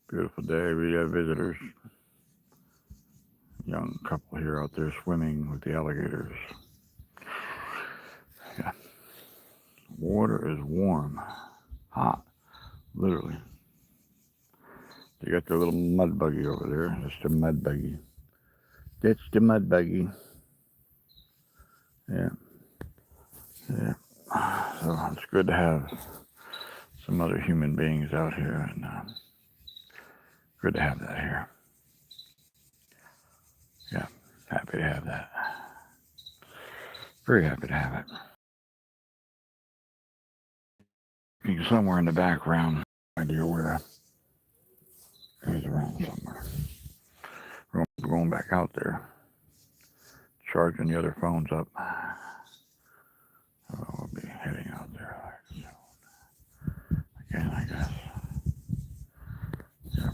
Beautiful day. We have visitors. Young couple here out there swimming with the alligators. Yeah. Water is warm, hot, literally. They got their little mud buggy over there. That's the mud buggy. That's the mud buggy. Yeah. Yeah. So it's good to have some other human beings out here, and good to have that here. Yeah. Happy to have that. Very happy to have it. Somewhere in the background, no idea where. He's around somewhere. We're going back out there, charging the other phones up. So we'll be heading out there again, I guess. Yep.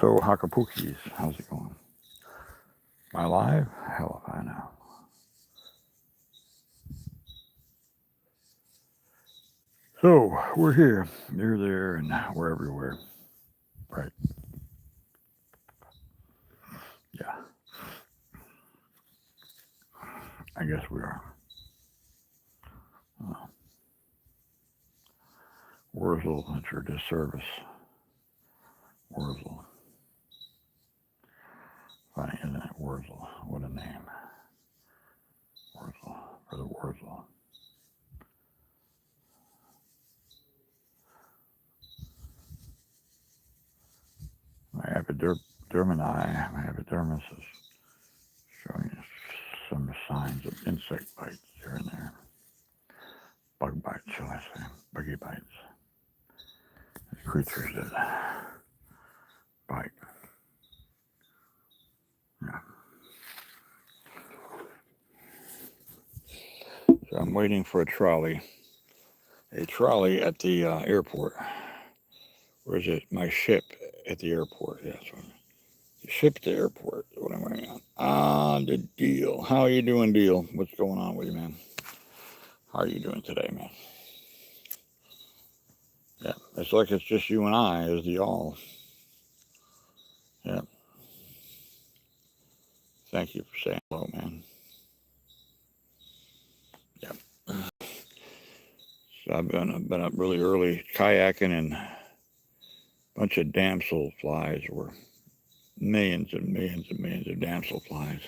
So, Hakapukis, how's it going? Am I live? Hell if I know. So, we're here. You're there, and we're everywhere. Right. Yeah. I guess we are. Uh, Wurzel, that's your disservice. Wurzel. Funny, isn't it? Wurzel. What a name. Wurzel. For the Wurzel. My epidermis is showing some signs of insect bites here and there. Bug bites, shall I say. Buggy bites. Creatures that bite. Yeah. So I'm waiting for a trolley at the airport. Or is it my ship at the airport? Yeah, that's what the ship at the airport is what I'm waiting on. The deal. How are you doing, deal? What's going on with you, man? How are you doing today, man? Yeah, it's like it's just you and I as the all. Yeah. Thank you for saying hello, man. Yeah. So I've been up really early kayaking, and a bunch of damsel flies were millions and millions and millions of damsel flies,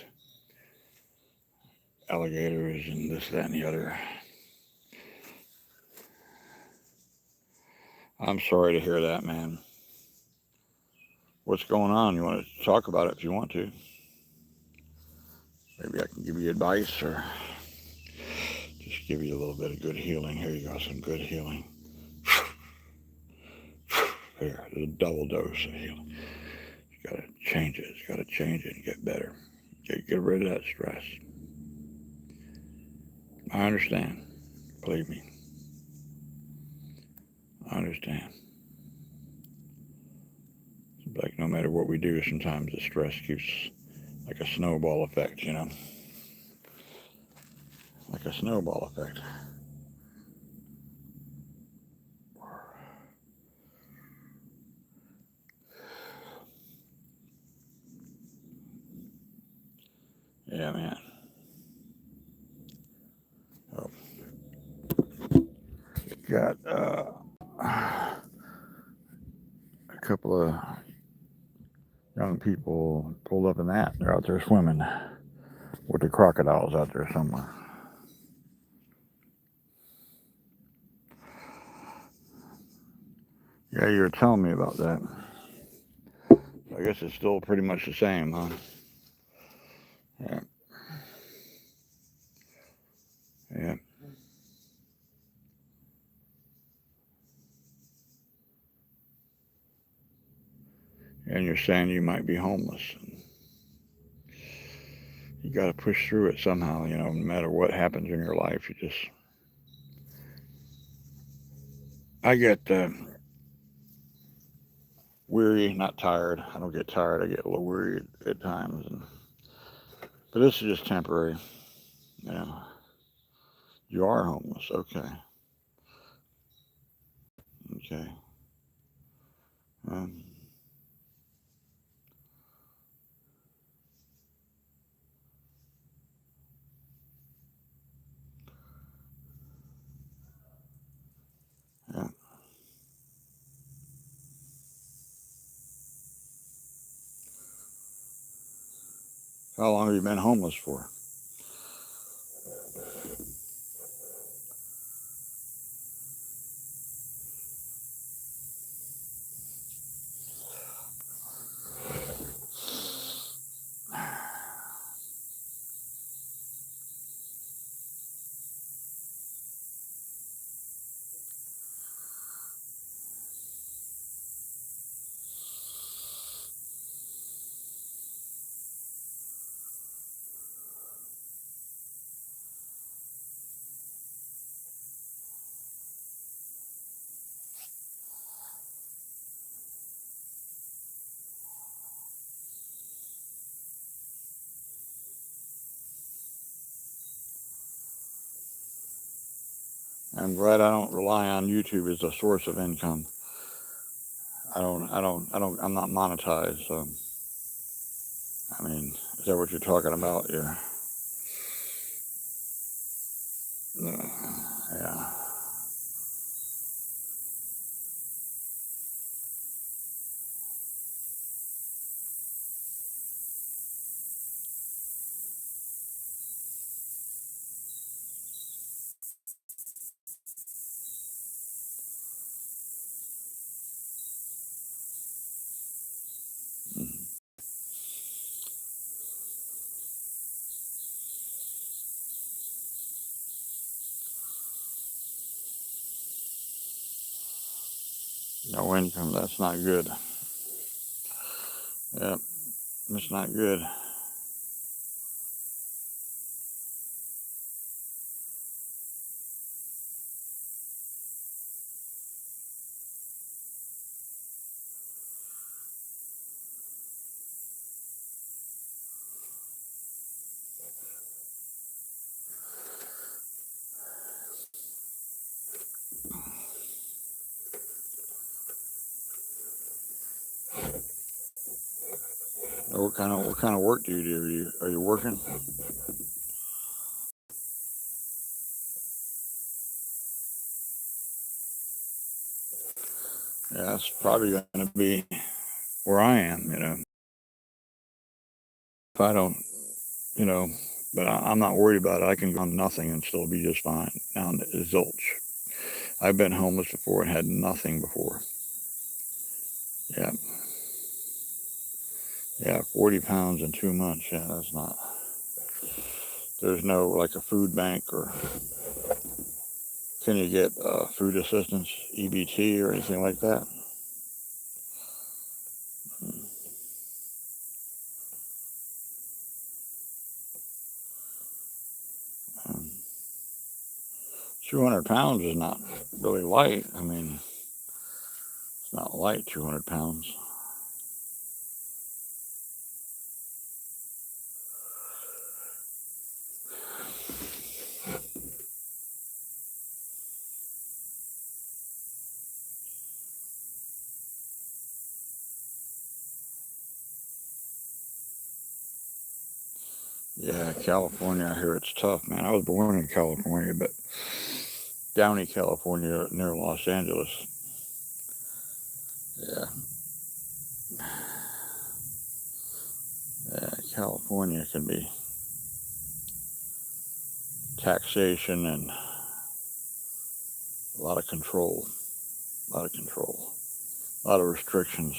alligators, and this, that, and the other. I'm sorry to hear that, man. What's going on? You want to talk about it if you want to. Maybe I can give you advice or just give you a little bit of good healing. Here you go, some good healing. Here, there's a double dose of healing. You gotta change it. You gotta change it and get better. Get rid of that stress. I understand. Believe me. I understand. Like no matter what we do, sometimes the stress keeps like a snowball effect, you know? Like a snowball effect. Yeah, man. Oh, got a couple of young people pulled up in that. They're out there swimming with the crocodiles out there somewhere. Yeah, you were telling me about that. I guess it's still pretty much the same, huh? Yeah. Yeah. And you're saying you might be homeless. You got to push through it somehow, you know, no matter what happens in your life. You just, I get weary, not tired. I don't get tired. I get a little weary at times. But this is just temporary. Yeah. You are homeless. Okay. Okay. Um, yeah. How long have you been homeless for? I'm glad I don't rely on YouTube as a source of income. I'm not monetized, so, I mean, is that what you're talking about? Yeah. Yeah. No income, that's not good. Yep, it's not good. What kind of work do you do? Are you working? Yeah, that's probably going to be where I am. If I don't, you know, but I'm not worried about it. I can go on nothing and still be just fine. Down to zilch. I've been homeless before and had nothing before. Yeah, yeah, 40 pounds in 2 months. Yeah, that's not. There's no like a food bank or can you get food assistance, EBT or anything like that? Um, 200 pounds is not really light. I mean, it's not light, 200 pounds. Yeah, California, I hear it's tough, man. I was born in California, but Downey, California, near Los Angeles. Yeah, yeah, California can be taxation and a lot of control, a lot of restrictions.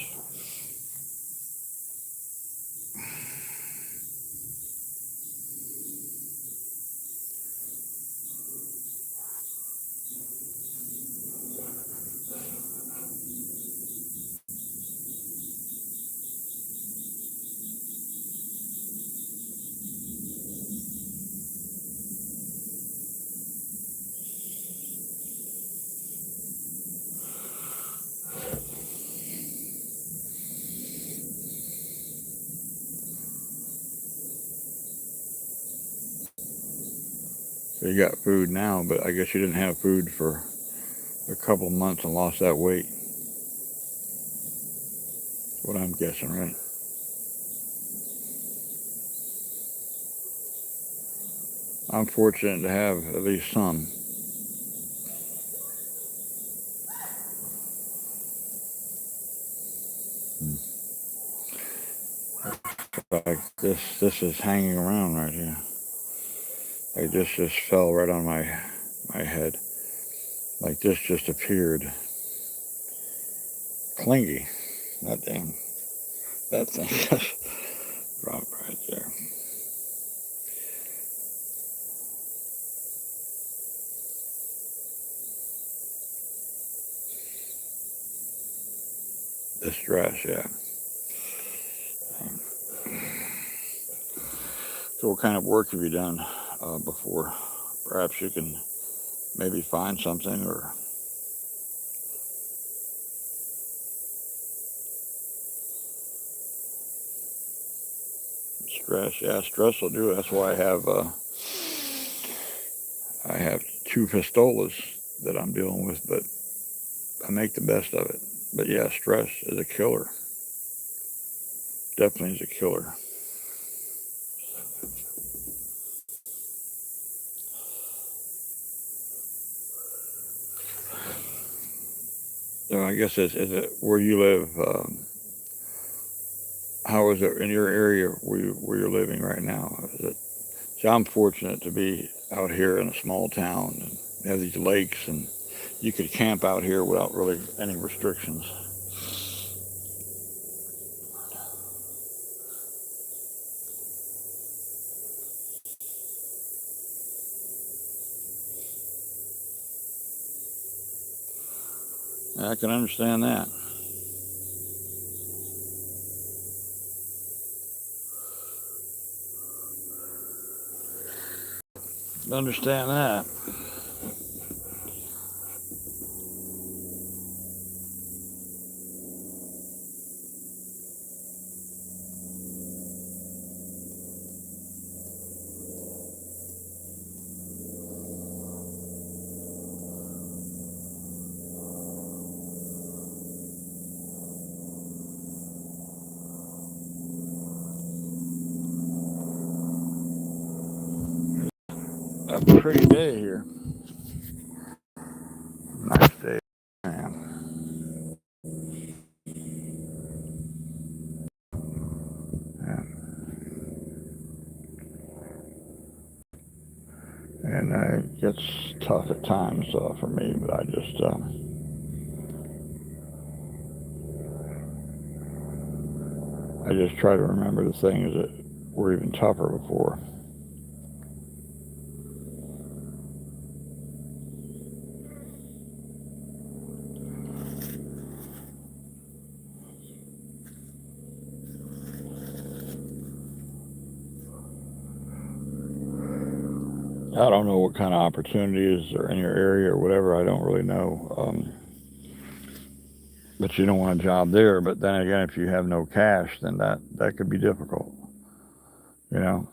So you got food now, but I guess you didn't have food for a couple of months and lost that weight. what I'm guessing, right? I'm fortunate to have at least some. Like this is hanging around right here. Like this just fell right on my head. Like this just appeared. Clingy. That thing just dropped right there. Distress, yeah. So what kind of work have you done before? Perhaps you can maybe find something or stress. Yeah, stress will do it. That's why I have two pistolas that I'm dealing with, but I make the best of it. But yeah, stress is a killer. Definitely is a killer. So I guess is it where you live? How is it in your area where you're living right now? Is it? So I'm fortunate to be out here in a small town and have these lakes, and you could camp out here without really any restrictions. I can understand that. Understand that. A pretty day here. Nice day, man. Yeah. And it gets tough at times for me, but I just try to remember the things that were even tougher before. I don't know what kind of opportunities are in your area or whatever. I don't really know. But you don't want a job there. But then again, if you have no cash, then that could be difficult. You know,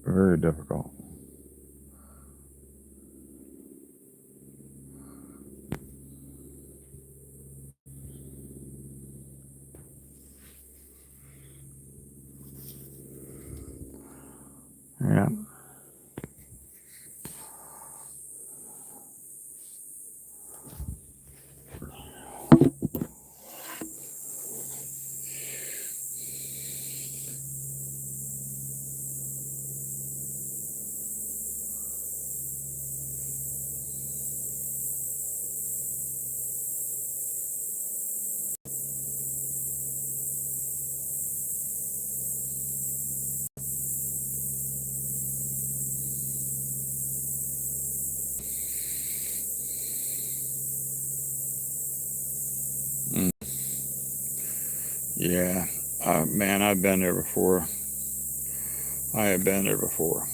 very difficult. Yeah. Mm. Yeah. Man, I've been there before. I have been there before.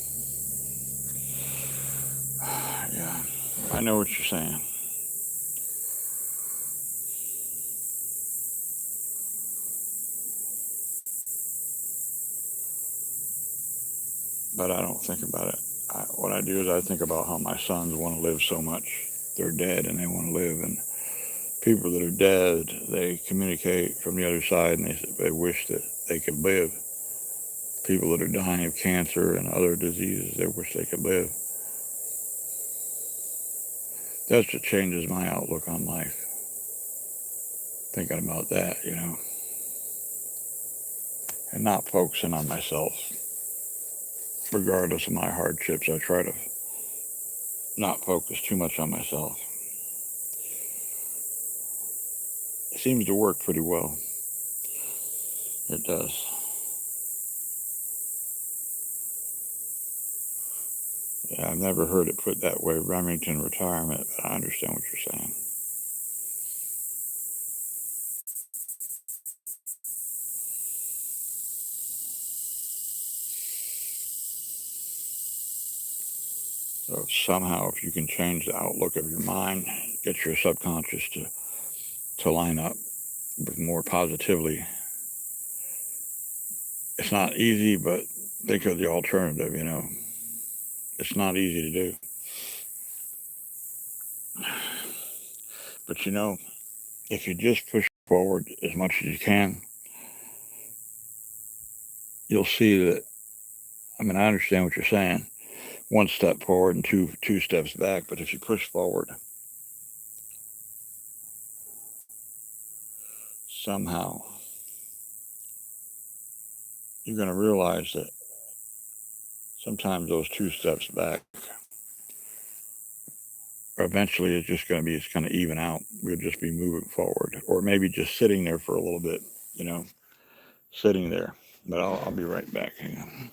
Yeah. I know what you're saying. But I don't think about it. What I do is I think about how my sons want to live so much. They're dead and they want to live, and people that are dead, they communicate from the other side, and they wish that they could live. People that are dying of cancer and other diseases, they wish they could live. That's what changes my outlook on life. Thinking about that, and not focusing on myself. Regardless of my hardships, I try to not focus too much on myself. It seems to work pretty well. It does. Yeah, I've never heard it put that way, Remington retirement, but I understand what you're saying. So somehow, if you can change the outlook of your mind, get your subconscious to line up with more positively. It's not easy, but think of the alternative, It's not easy to do. But if you just push forward as much as you can, you'll see that, I understand what you're saying. One step forward and two steps back, but if you push forward, somehow you're going to realize that sometimes those 2 steps back, eventually it's going to even out. We'll just be moving forward, or maybe just sitting there for a little bit, sitting there. But I'll be right back. Hang on.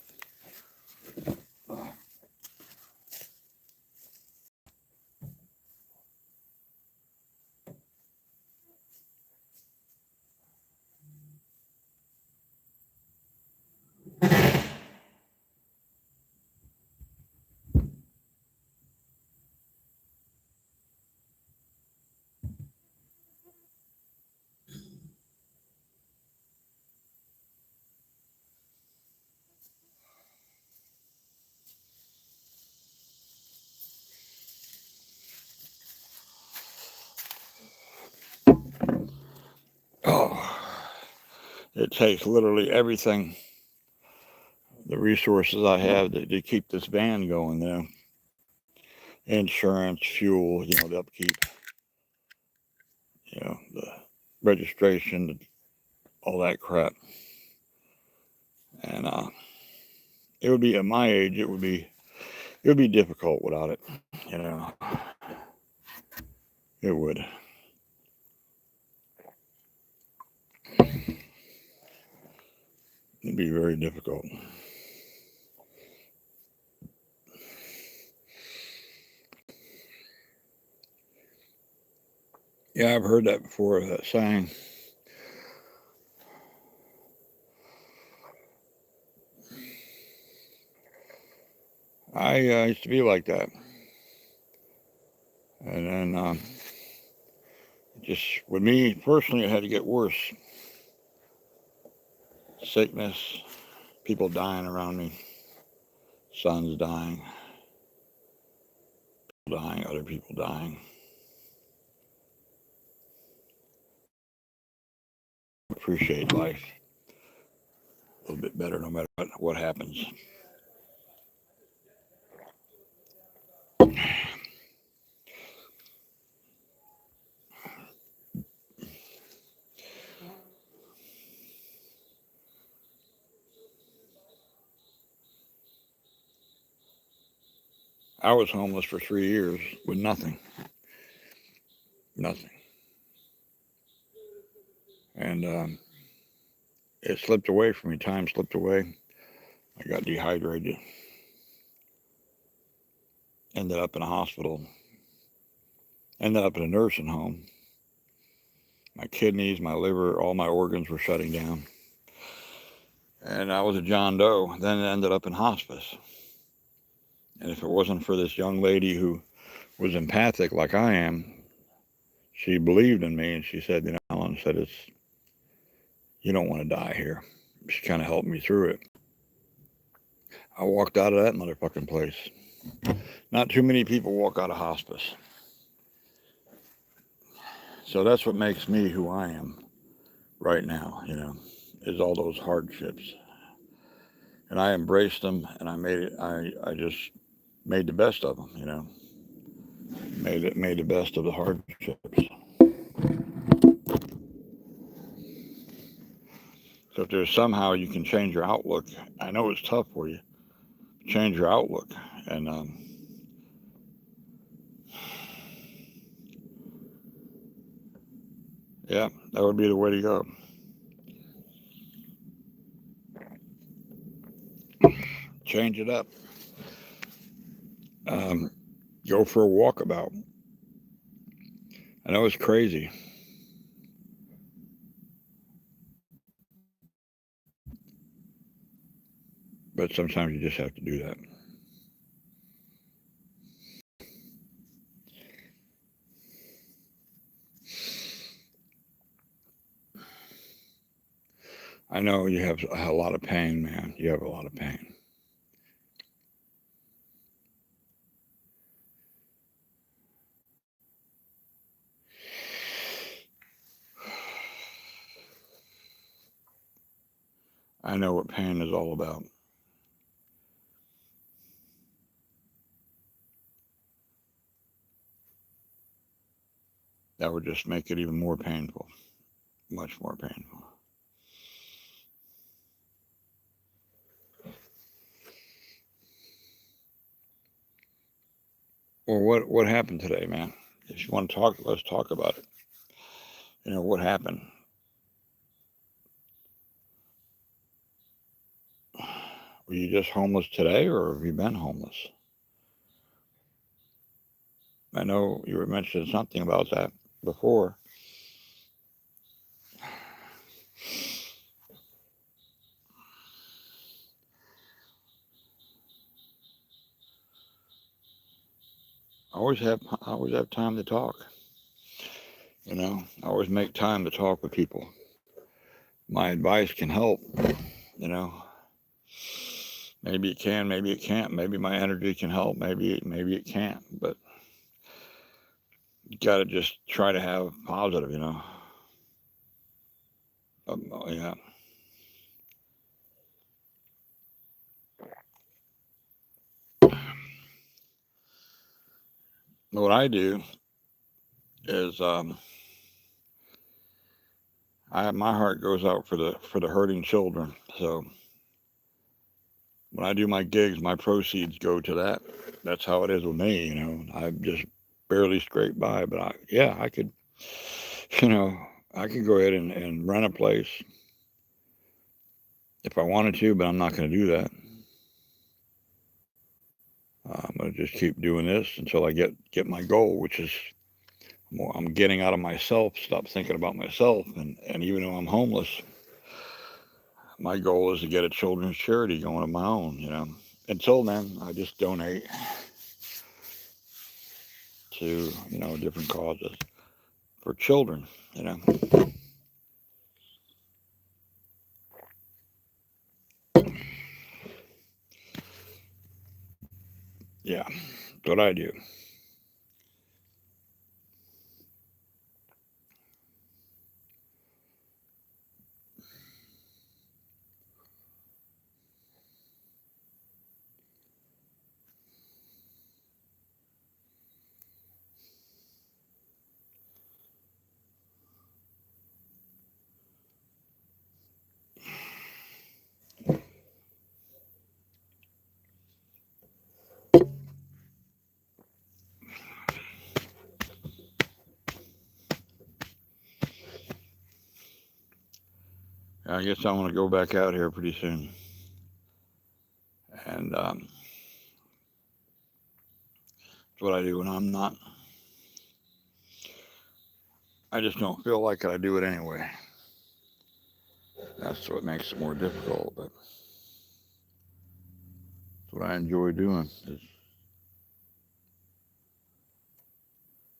Oh, it takes literally everything, the resources I have to keep this van going, Insurance, fuel, the upkeep, the registration, all that crap. And it would be, at my age, it would be difficult without it, It would. It'd be very difficult. Yeah, I've heard that before, that saying. I used to be like that. And then just with me personally, it had to get worse. Sickness, people dying around me, sons dying, other people dying. Appreciate life a little bit better no matter what happens. I was homeless for 3 years with nothing. And it slipped away from me. Time slipped away. I got dehydrated. Ended up in a hospital. Ended up in a nursing home. My kidneys, my liver, all my organs were shutting down. And I was a John Doe. Then it ended up in hospice. And if it wasn't for this young lady who was empathic like I am, she believed in me, and she said, Alan said, you don't want to die here. She kind of helped me through it. I walked out of that motherfucking place. Not too many people walk out of hospice. So that's what makes me who I am right now, you know, is all those hardships. And I embraced them, and I just made the best of them, you know, made the best of the hardships. So if there's somehow you can change your outlook, I know it's tough for you, change your outlook. And yeah, that would be the way to go. Change it up. Um, go for a walkabout. I know it's crazy, but sometimes you just have to do that. I know you have a lot of pain, man. You have a lot of pain. I know what pain is all about. That would just make it even more painful, much more painful. Well, what happened today, man? If you want to talk, let's talk about it. You know what happened? Were you just homeless today, or have you been homeless? I know you were mentioning something about that before. I always have time to talk. You know, I always make time to talk with people. My advice can help. You know, maybe it can, maybe it can't. Maybe my energy can help. Maybe it can't. But you got to just try to have positive. You know. Yeah. What I do is my heart goes out for the hurting children. So when I do my gigs, my proceeds go to that. That's how it is with me. You know, I just barely scrape by, but I could, you know, I could go ahead and rent a place if I wanted to, but I'm not going to do that. I'm going to just keep doing this until I get my goal, which is more, I'm getting out of myself, stop thinking about myself, and even though I'm homeless, my goal is to get a children's charity going of my own. You know, until then, I just donate to different causes for children. You know, yeah, that's what I do. I guess I'm going to go back out here pretty soon, and that's what I do when I'm not. I just don't feel like it. I do it anyway. That's what makes it more difficult, but it's what I enjoy doing is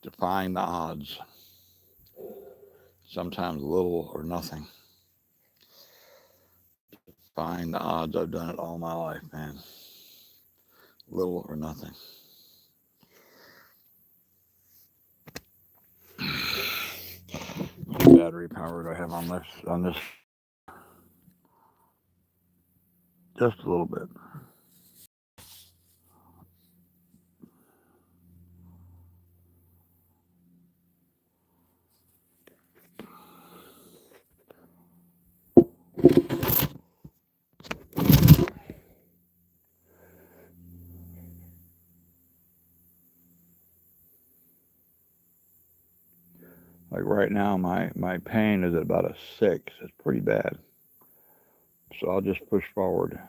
defying the odds. Sometimes little or nothing. Defying the odds. I've done it all my life, man. Little or nothing. battery power do I have on this? Just a little bit. Like right now, my pain is at about a 6. It's pretty bad. So I'll just push forward.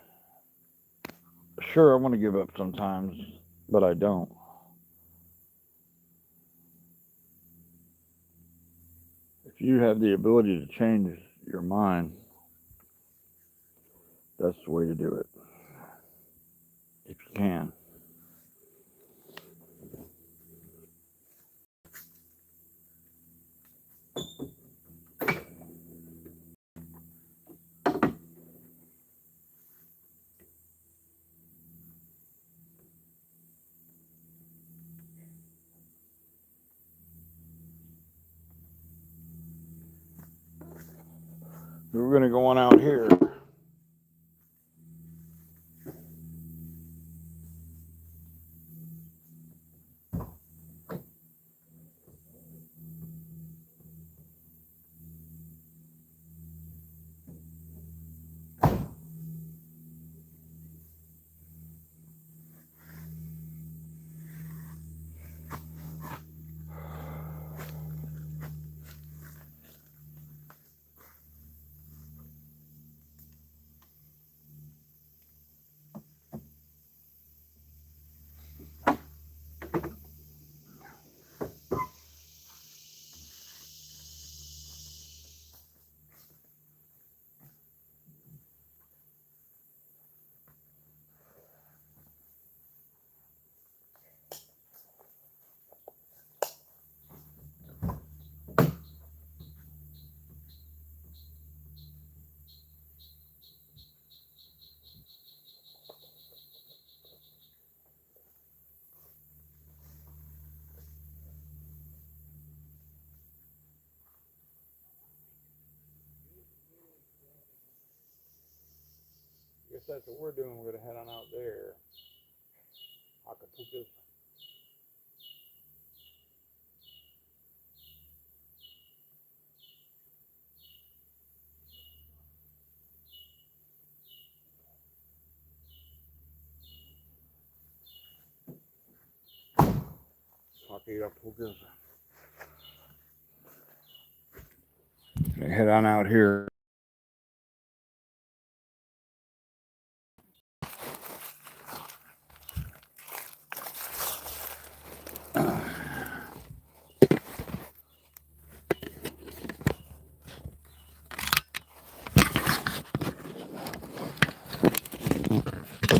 Sure, I want to give up sometimes, but I don't. If you have the ability to change your mind, that's the way to do it. If you can. We're going to go on out here. I guess that's what we're doing. We're going to head on out there. Acapulco. Acapulco. Head on out here.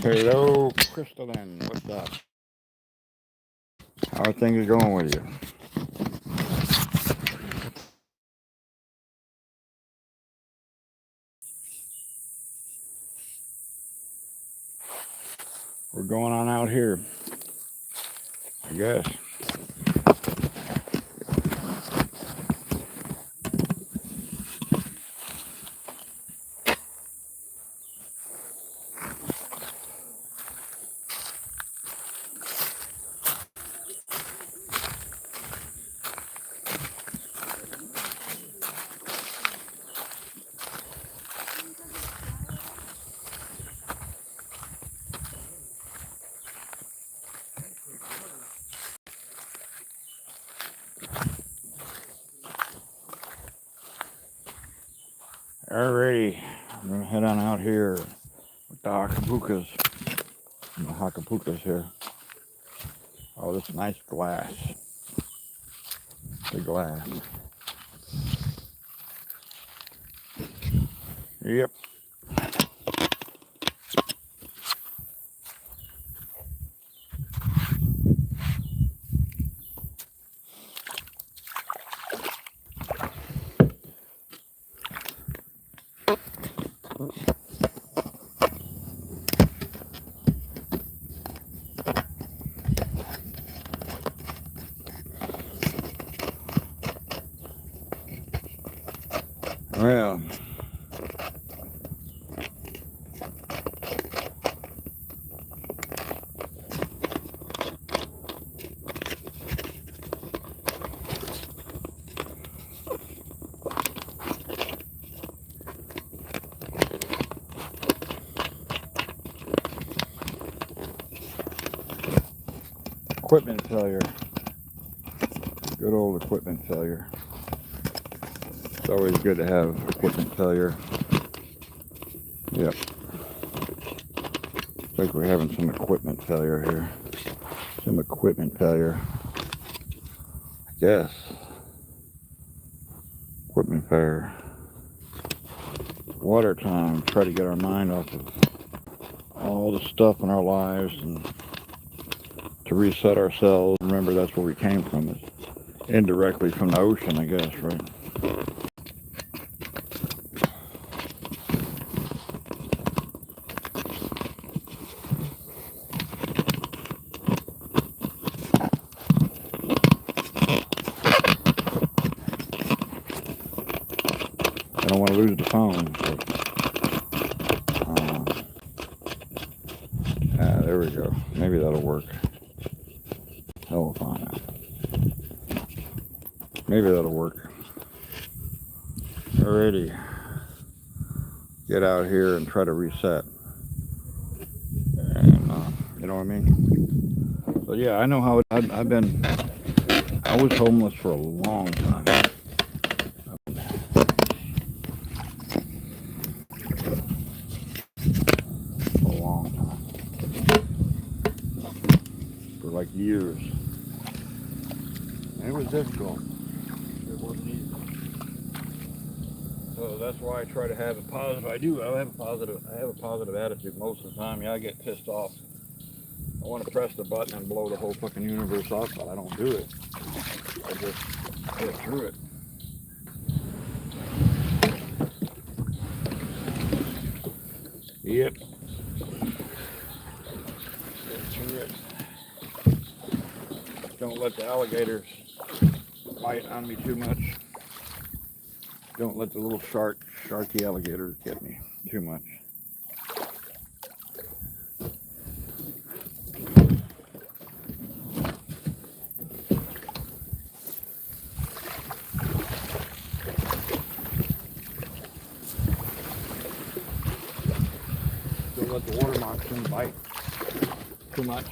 Hello, Crystalline. What's up? How are things going with you? We're going on out here, I guess. Alrighty, I'm gonna head on out here with the Acapulcos. The Acapulcos here. Oh, this nice glass. The glass. Yep. Well, equipment failure. Good old equipment failure. It's always good to have equipment failure. Yep. Looks like we're having some equipment failure here. Some equipment failure. I guess. Equipment failure. Water time. Try to get our mind off of all the stuff in our lives and to reset ourselves. Remember, that's where we came from. It's indirectly from the ocean, I guess, right? I don't want to lose the phone. So, there we go. Maybe that'll work. Hell, we'll find out. Maybe that'll work. Alrighty. Get out here and try to reset. And, you know what I mean? So yeah, I know how I was homeless for a long time. For like years. And it was difficult. It wasn't easy. So that's why I try to have a positive. I have a positive attitude most of the time. Yeah, I get pissed off. I want to press the button and blow the whole fucking universe off, but I don't do it. I just get through it. Yep. Get through it. Don't let the alligators bite on me too much. Don't let the little sharky alligators get me too much. Don't let the water moccasin bite too much.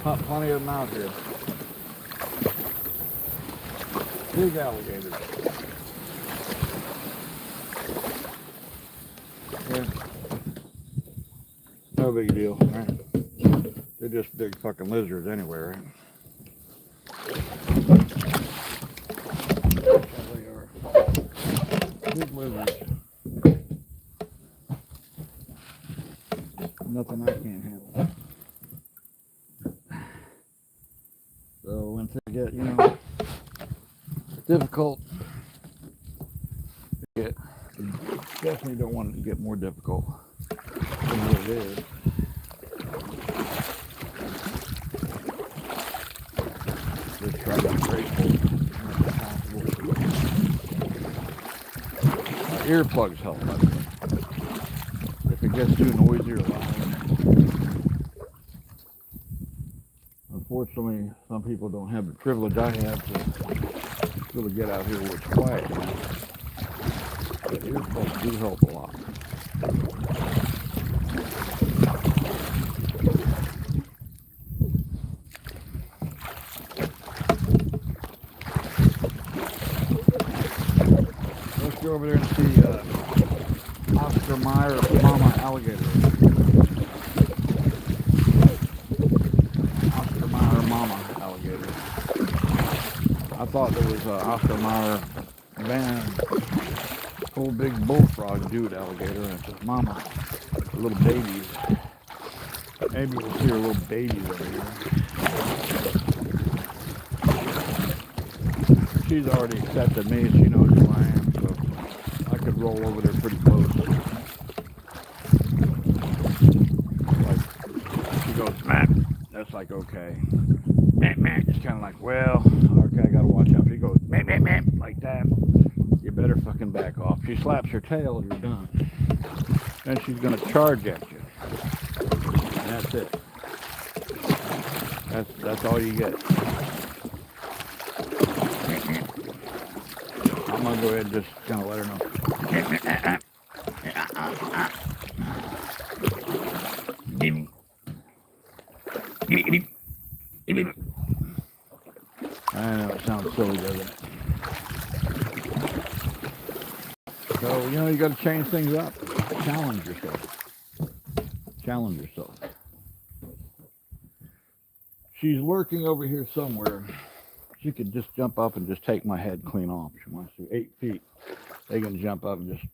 Plenty of them out here. Big alligators. Yeah. No big deal, right? They're just big fucking lizards anyway, right? They are big lizards. Nothing I can't handle. So when things get, difficult, you definitely don't want it to get more difficult than what it is. Just try to be grateful as possible. Earplugs help, by the way. If it gets too noisy or loud. Unfortunately, some people don't have the privilege I have to really get out here where it's quiet. But earplugs do help a lot. Let's go over there and see Oscar Mayer Mama alligator. Oscar Mayer Mama alligator. I thought there was Oscar Mayer man, whole big bullfrog dude alligator, and it's just mama, little babies. Maybe we'll see her little babies over here. She's already accepted me, she knows who I am, so I could roll over there pretty close. Like, she goes, Matt. That's like, okay. Matt. It's kind of like, well, okay, I gotta watch out goes meh, meh, meh, like that, you better fucking back off. She slaps her tail, you're done. Then she's gonna charge at you. And that's it. That's all you get. I'm gonna go ahead and just kind of let her know. I know it sounds silly, doesn't it? So, you got to change things up. Challenge yourself. Challenge yourself. She's lurking over here somewhere. She could just jump up and just take my head clean off. She wants to. 8 feet. They can jump up and just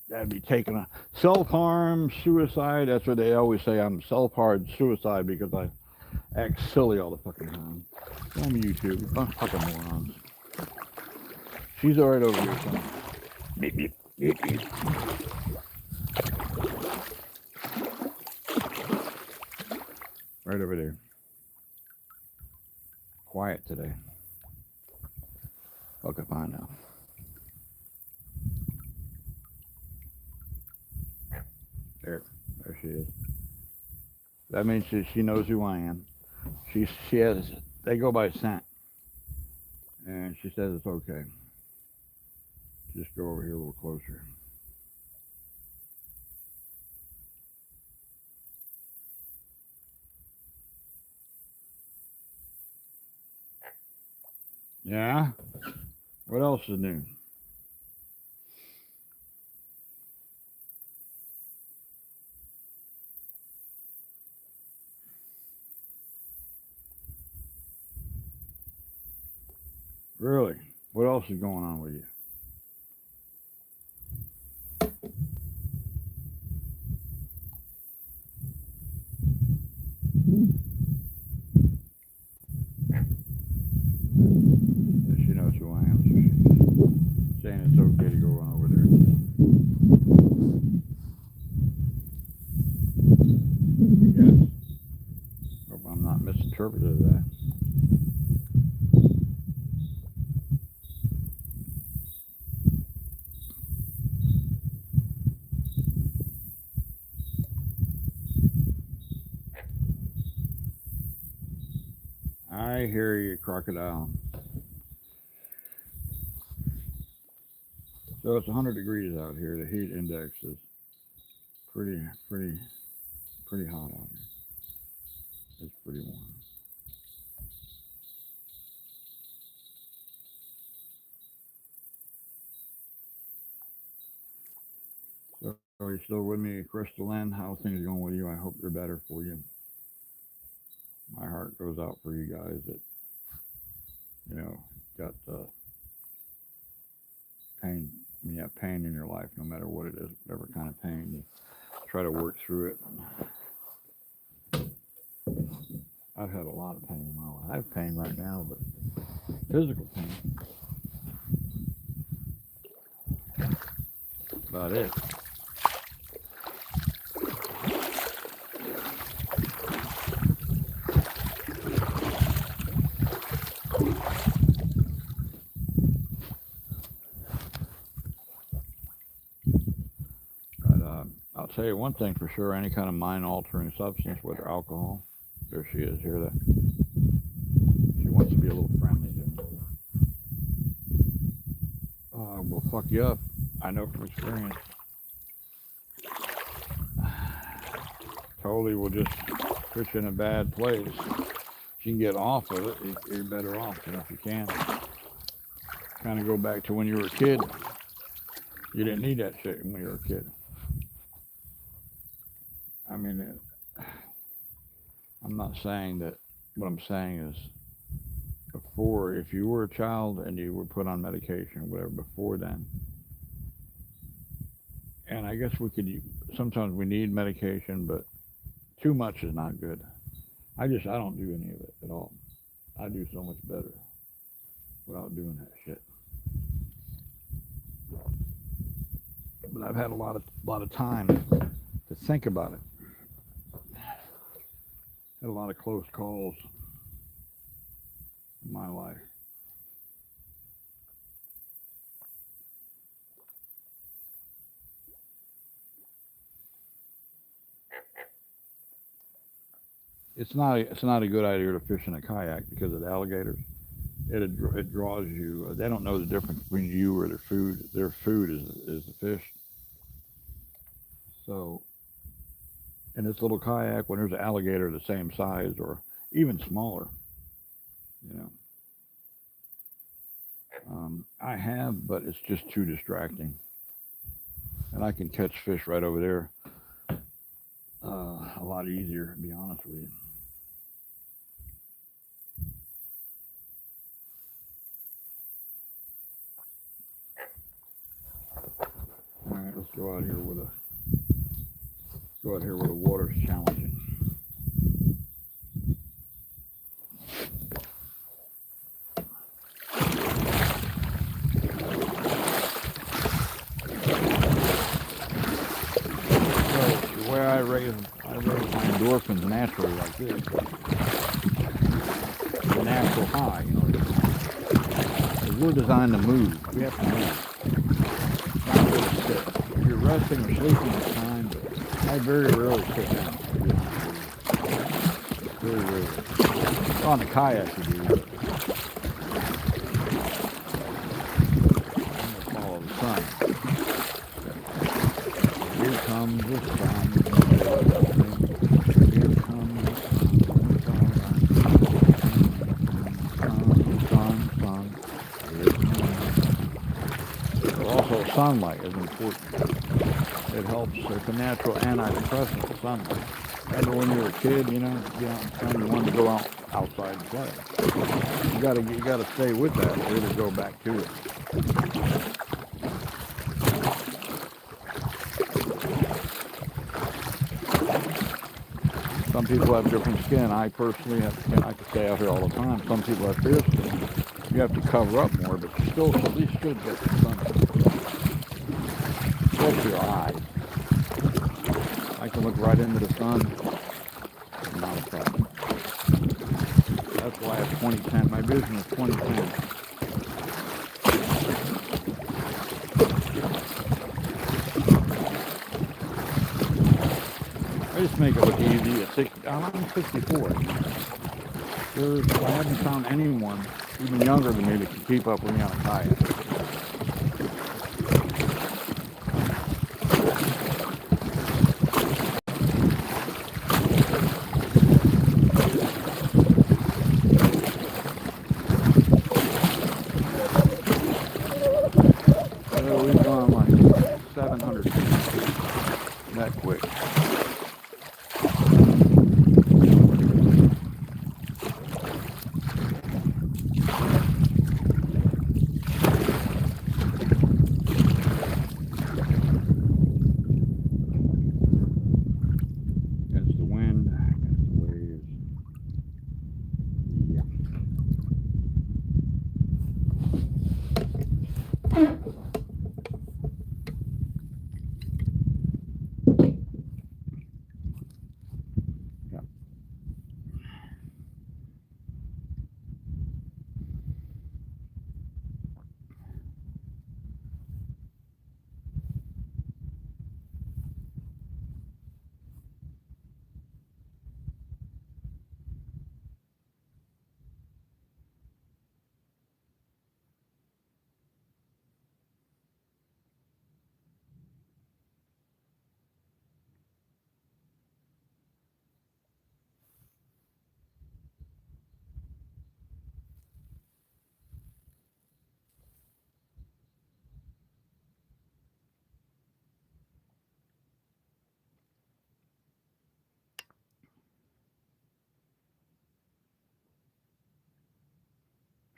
that'd be taking a self-harm, suicide. That's what they always say. I'm self-harm, suicide because I act silly all the fucking time. On YouTube, bunch of fucking morons. She's alright over here somewhere. Beep, beep, beep, beep. Right over there. Quiet today. Okay, fine now. There she is. That means she knows who I am. She has. They go by scent, and she says it's okay. Just go over here a little closer. Yeah. What else is new? Really? What else is going on with you? She knows who I am. So she's saying it's okay to go on over there. Yes. Hope I'm not misinterpreted that. I hear you, crocodile. So it's 100 degrees out here. The heat index is pretty, pretty, pretty hot out here. It's pretty warm. So are you still with me, Crystal Lynn? How are things going with you? I hope they're better for you. My heart goes out for you guys that, got pain. When you have pain in your life, no matter what it is, whatever kind of pain, you try to work through it. I've had a lot of pain in my life. I have pain right now, but physical pain. About it. But I'll tell you one thing for sure: any kind of mind-altering substance, whether alcohol, there she is. Hear that? She wants to be a little friendly to me. Will fuck you up. I know from experience. Totally will just put you in a bad place. If you can get off of it, you're better off. If you can, kind of go back to when you were a kid. You didn't need that shit when you were a kid. I mean, I'm not saying that. What I'm saying is, before, if you were a child and you were put on medication or whatever, before then, and I guess we could. Sometimes we need medication, but too much is not good. I don't do any of it at all. I do so much better without doing that shit. But I've had a lot of time to think about it. Had a lot of close calls in my my life. It's not a good idea to fish in a kayak because of the alligators. It draws you. They don't know the difference between you or their food. Their food is the fish. So in this little kayak, when there's an alligator the same size or even smaller, you know, I have, but it's just too distracting. And I can catch fish right over there a lot easier, to be honest with you. All right, let's go out here with a water's challenging. So the way I raise my endorphins naturally like this, the natural high. You know, 'cause we're designed to move. We have to move, not really sit. If you're resting or sleeping, it's fine. But I very rarely sit down. To be honest with you. Very rarely. On the kayak you do, but I'm gonna follow the sun. Here comes the sun. Here comes the sun. Also, sunlight is important. It helps. It's a natural antidepressant, sunlight. And when you're a kid, you want to go outside and play. You gotta stay with that or to go back to it. Some people have different skin. I personally have skin. I can stay out here all the time. Some people have fair skin. You have to cover up more, but you still at least should get the sun. Especially your eyes. I can look right into the sun. Not a problem. That's why I have 20/10. My vision is 20/10. I just make it look easy. At 60, I'm 64. I haven't found anyone even younger than me that can keep up with me on a kayak. So we've gone like 700 feet that quick. Against the wind, against the waves. Yeah. Yeah.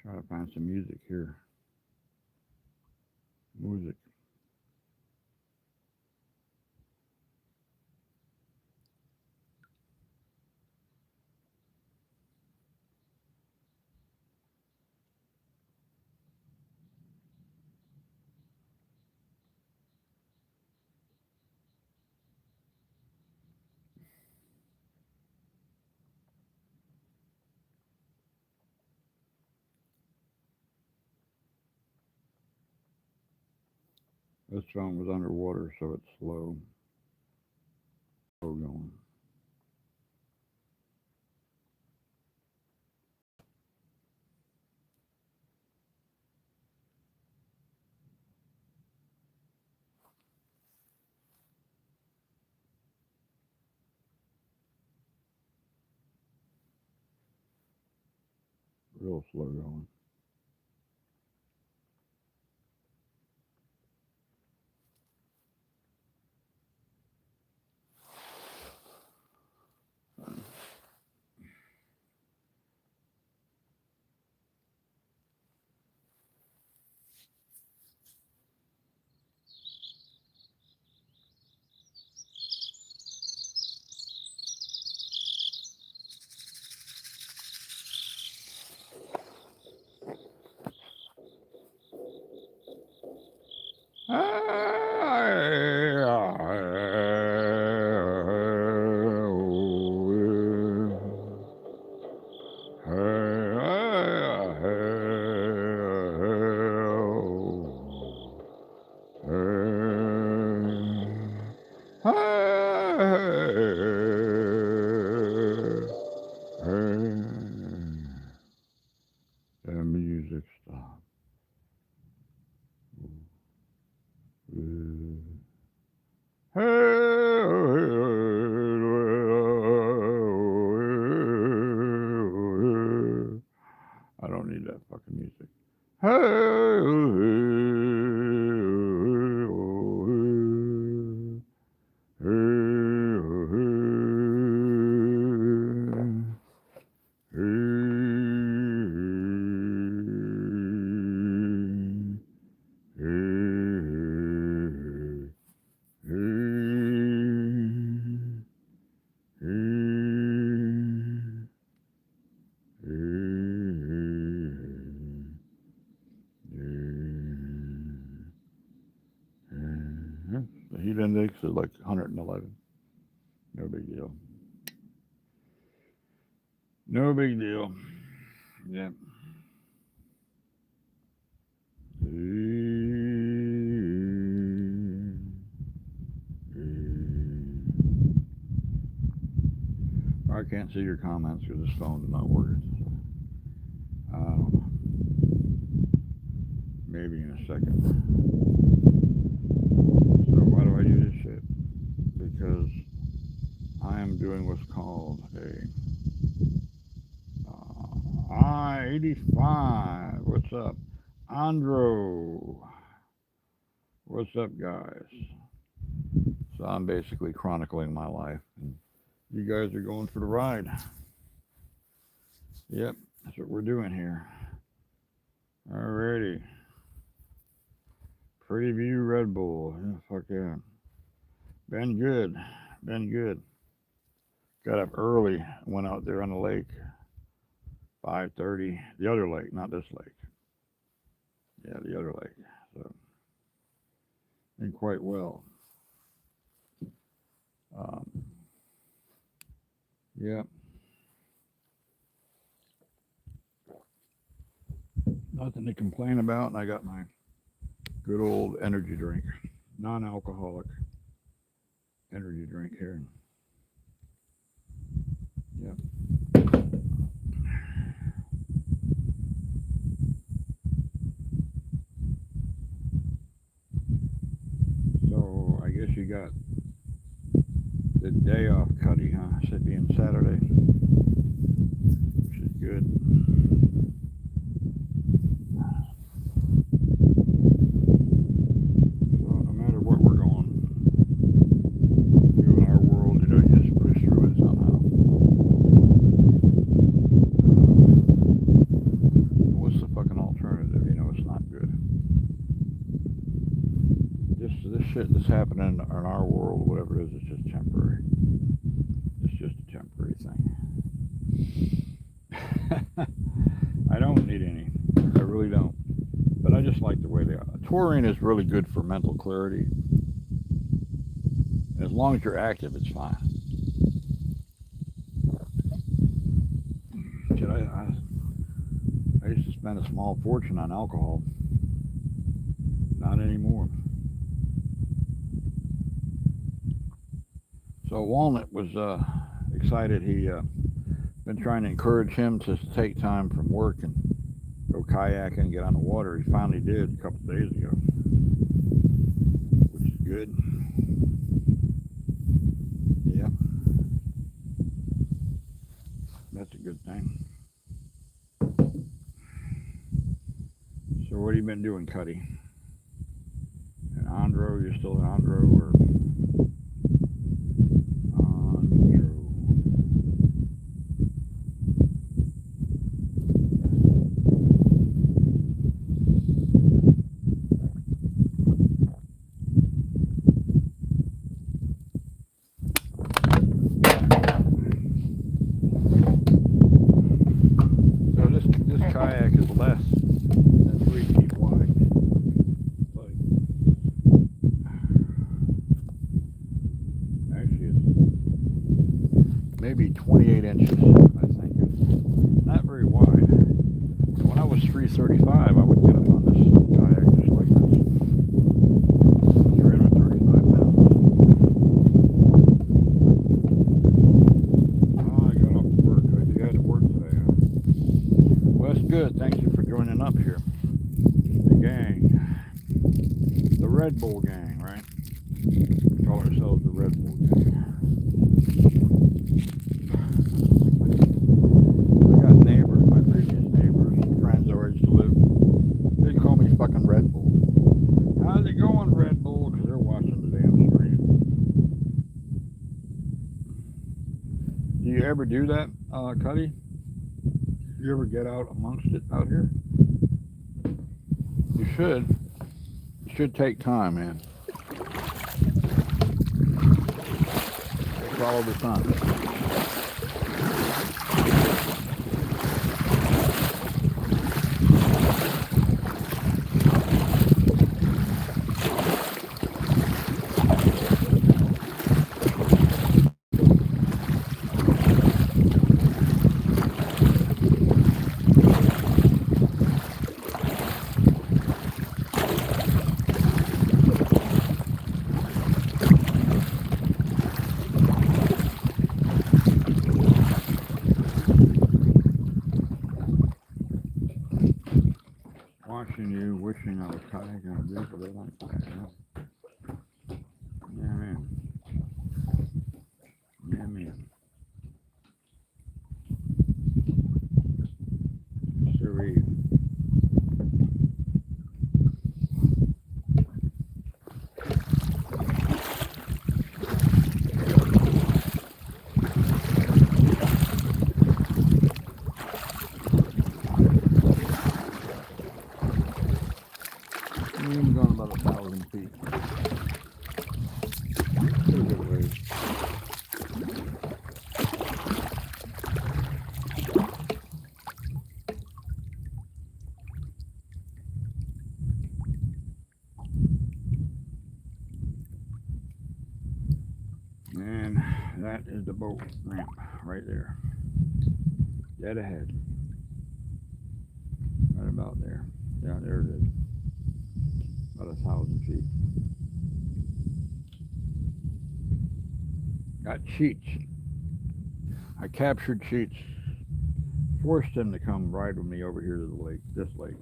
Try to find some music here. Music. This phone was underwater, so it's slow going. Real slow going. The music stopped. I don't need that fucking music. The heat index is like 111. No big deal. No big deal. Yeah. I can't see your comments because this phone's not working. I don't know. Maybe in a second. So why do I do this shit? Because I am doing what's called a I-85. What's up? Andro. What's up, guys? So I'm basically chronicling my life. And you guys are going for the ride. Yep, that's what we're doing here. Alrighty. Pretty View Red Bull. Yeah, fuck yeah. Been good. Been good. Got up early. Went out there on the lake. 5:30. The other lake, not this lake. Yeah, the other lake. So, did quite well. Yeah. Nothing to complain about. And I got my good old energy drink, non-alcoholic energy drink here. Yep. So I guess you got the day off, Cuddy, huh? Should be on Saturday, which is good. So no matter what we're going through in our world, you just push through it somehow. What's the fucking alternative? It's not good. This shit that's happening in our world, whatever it is, it's just temporary. It's just a temporary thing. I don't need any. I really don't. But I just like the way they are. Taurine is really good for mental clarity. As long as you're active, it's fine. I used to spend a small fortune on alcohol. Not anymore. So Walnut was excited. He been trying to encourage him to take time from work and go kayaking and get on the water. He finally did a couple days ago, which is good. Yeah, that's a good thing. So what have you been doing, Cuddy? And Andro, you're still in Andro or Andro? So this kayak is less than 3 feet wide. Like actually, it's maybe 28 inches. I think it's not very wide. When I was 335, I would get up on this kayak just like this. 335 pounds. Oh, I got off work. You had to work today, huh? Well, that's good. Thank you for joining up here. The gang. The Red Bull gang, right? We call ourselves the Red Bull gang. I got neighbors, my previous neighbors, friends I used to live. They call me fucking Red Bull. How's it going, Red Bull? Because they're watching the damn stream. Do you ever do that, Cuddy? You ever get out amongst it out here? You should. You should take time, man. Follow the sun. Watching you, wishing I was kayaking on a beautiful day like that. Yeah, man. Yeah, man. Sweet. We've gone about 1,000 feet. Pretty good ways. And that is the boat ramp right there. Dead ahead. Right about there. Yeah, there it is. About 1,000 feet. Got Cheats. I captured Cheats. Forced him to come ride with me over here to the lake, this lake.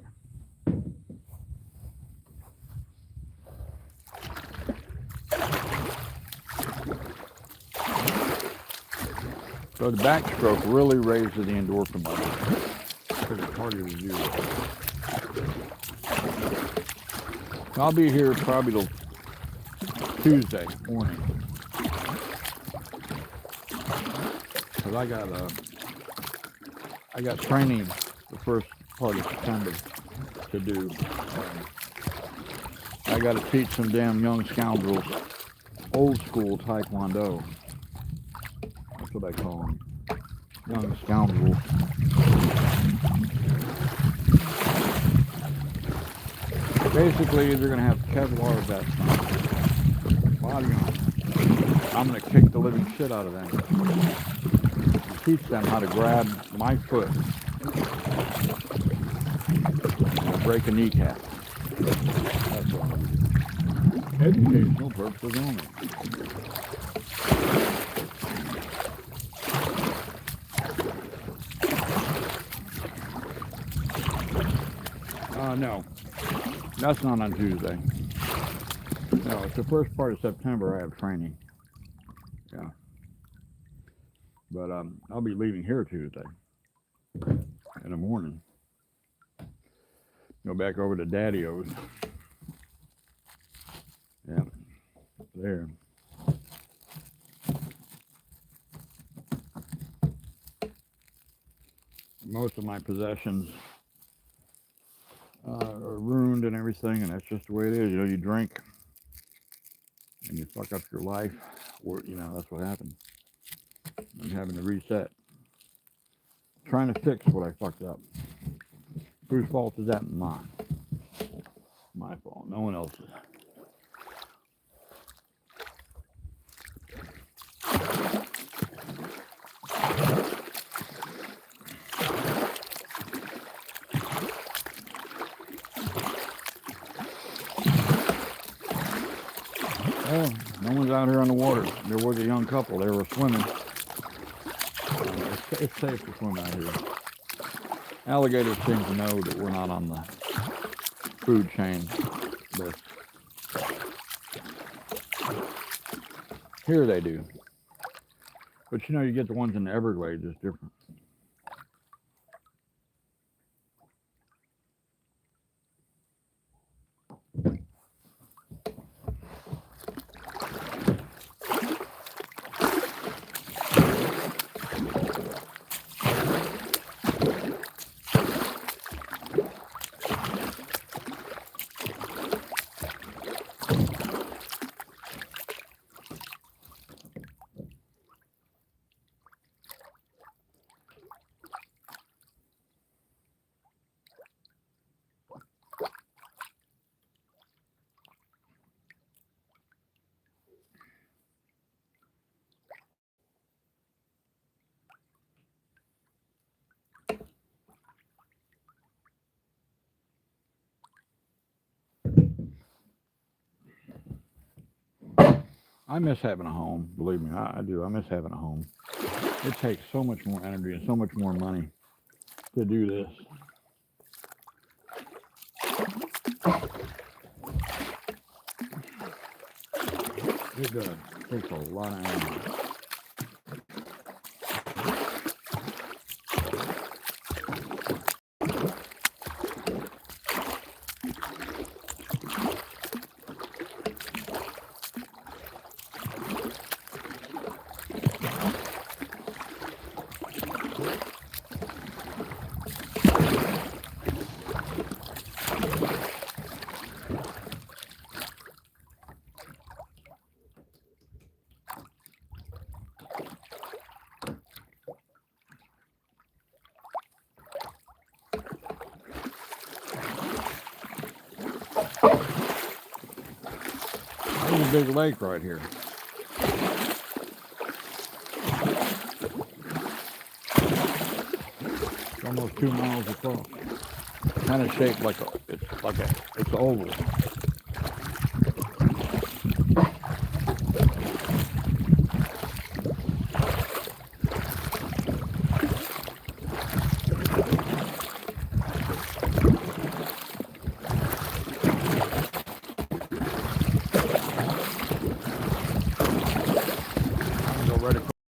So the backstroke really raises the endorphin level because it's harder to do. I'll be here probably till Tuesday morning because I got training the first part of September to do. I got to teach some damn young scoundrels old school Taekwondo. That's what I call them, young scoundrels. Basically, they're going to have Kevlar vests on, body on. I'm going to kick the living shit out of them. And teach them how to grab my foot and break a kneecap. That's all. Educational purposes only. No, that's not on Tuesday. No, it's the first part of September. I have training. Yeah, but I'll be leaving here Tuesday in the morning. Go back over to Daddy O's. Yeah, there. Most of my possessions are ruined and everything, and that's just the way it is. You know, you drink and you fuck up your life, or that's what happens. I'm having to reset, trying to fix what I fucked up. Whose fault is that? Mine. My fault. No one else's. Well, no one's out here on the water. There was a young couple. They were swimming. It's safe to swim out here. Alligators seem to know that we're not on the food chain list. Here they do. But you get the ones in the Everglades, it's different. I miss having a home, believe me, I do. I miss having a home. It takes so much more energy and so much more money to do this. It does. It takes a lot of energy. There's a big lake right here. It's almost 2 miles across. Kind of shaped like it's oval.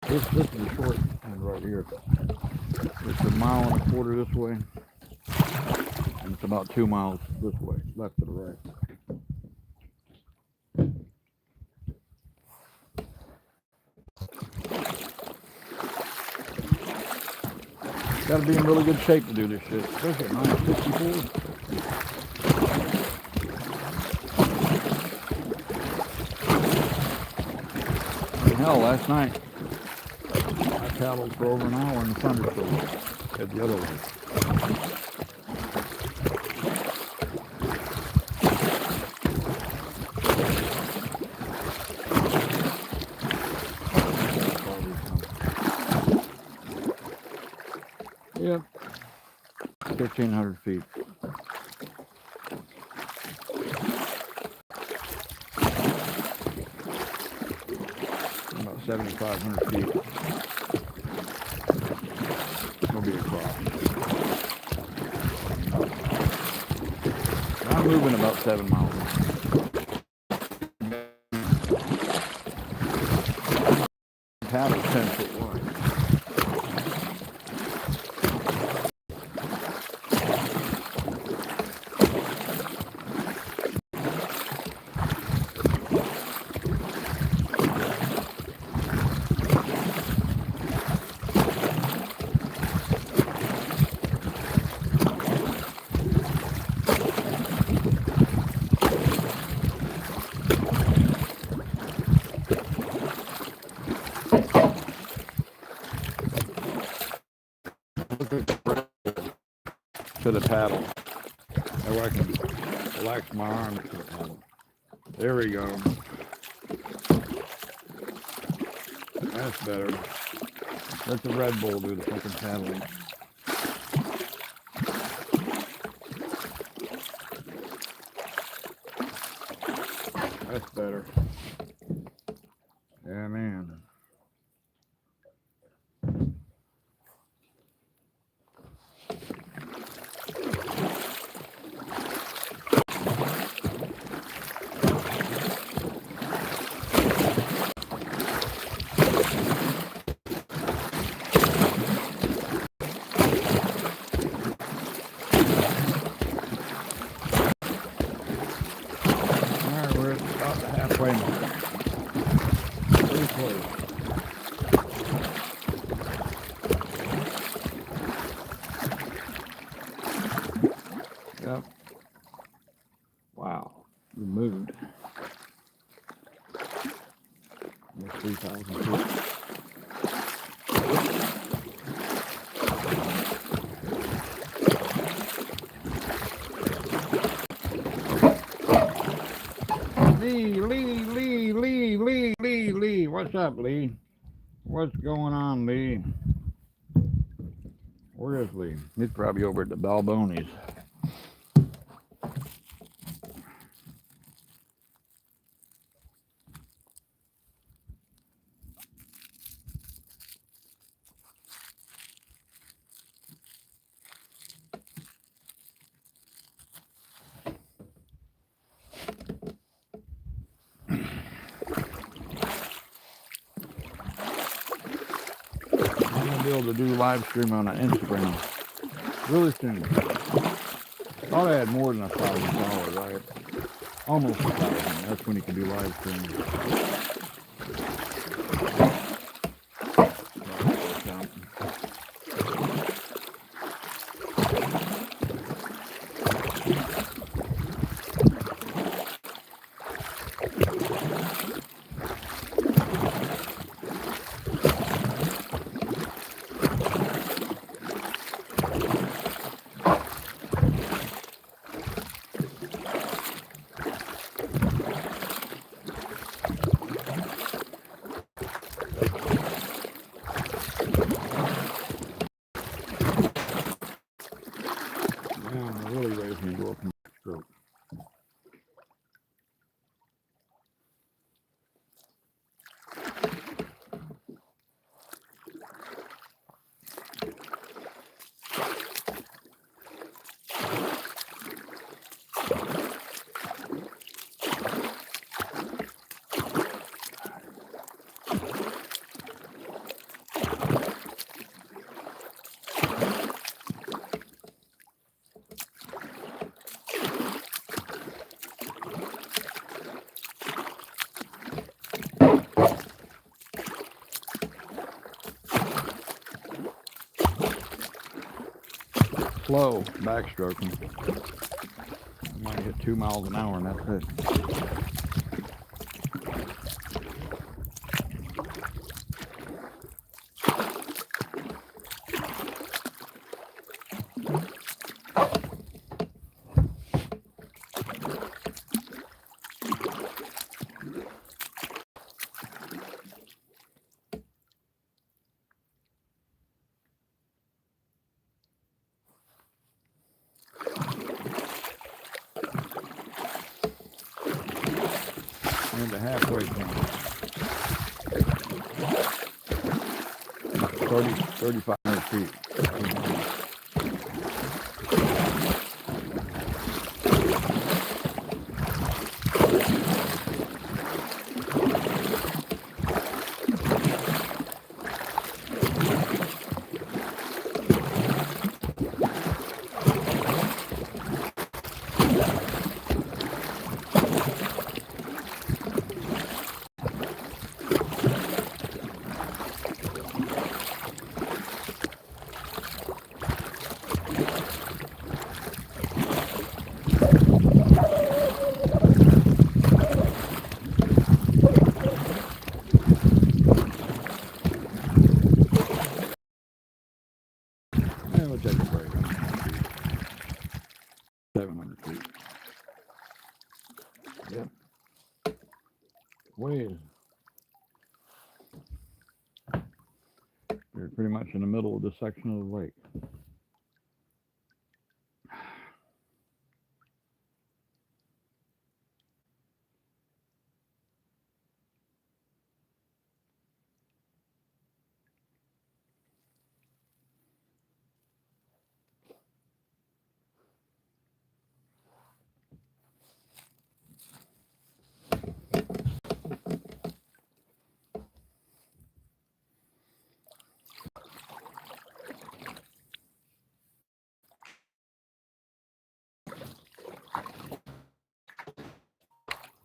This is the short end right here. It's a mile and a quarter this way, and it's about 2 miles this way, left to the right. Got to be in really good shape to do this shit, especially at 964. Hell, last night I paddled for over an hour in the thunderstorm at the other lake. Yep, 1,500 feet. About 7,500 feet. It'll be across. moving about 7 miles an hour. Paddle 10 foot wide. To the paddle. That way I can relax my arms to the paddle. There we go. That's better. Let the Red Bull do the fucking paddling. That's better. Yeah, man. We're about the halfway mark. Pretty close. Yep. Wow. We moved. Almost 3,000 feet. Lee. What's up, Lee? What's going on, Lee? Where is Lee? He's probably over at the Balbonis. I'm gonna be able to do live stream on Instagram really soon. Thought I had more than 1,000 followers. I had almost 1,000. That's when you can do live streaming. Really raised me to go up in the stroke. Slow backstroking. I might hit 2 miles an hour and that's it. Into halfway point. 3,500 feet. 700 feet. Yep. Ways. You're pretty much in the middle of the section of the lake.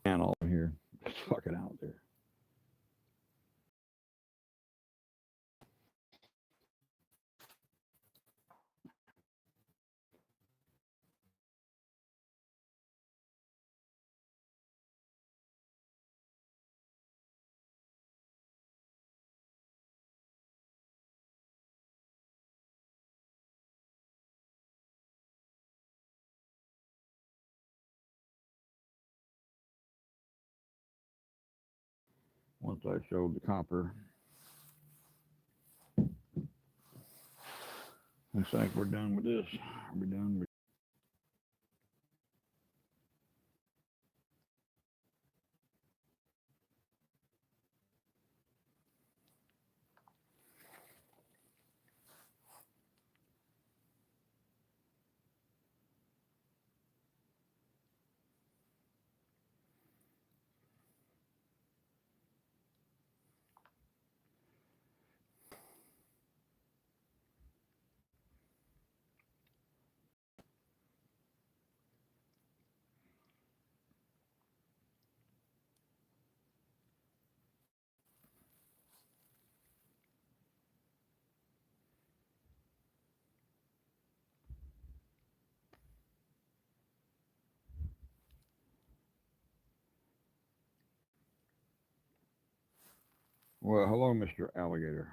And all here. It's fucking out there. Once I showed the copper, looks like we're done with this. We're done with. Well, hello, Mr. Alligator.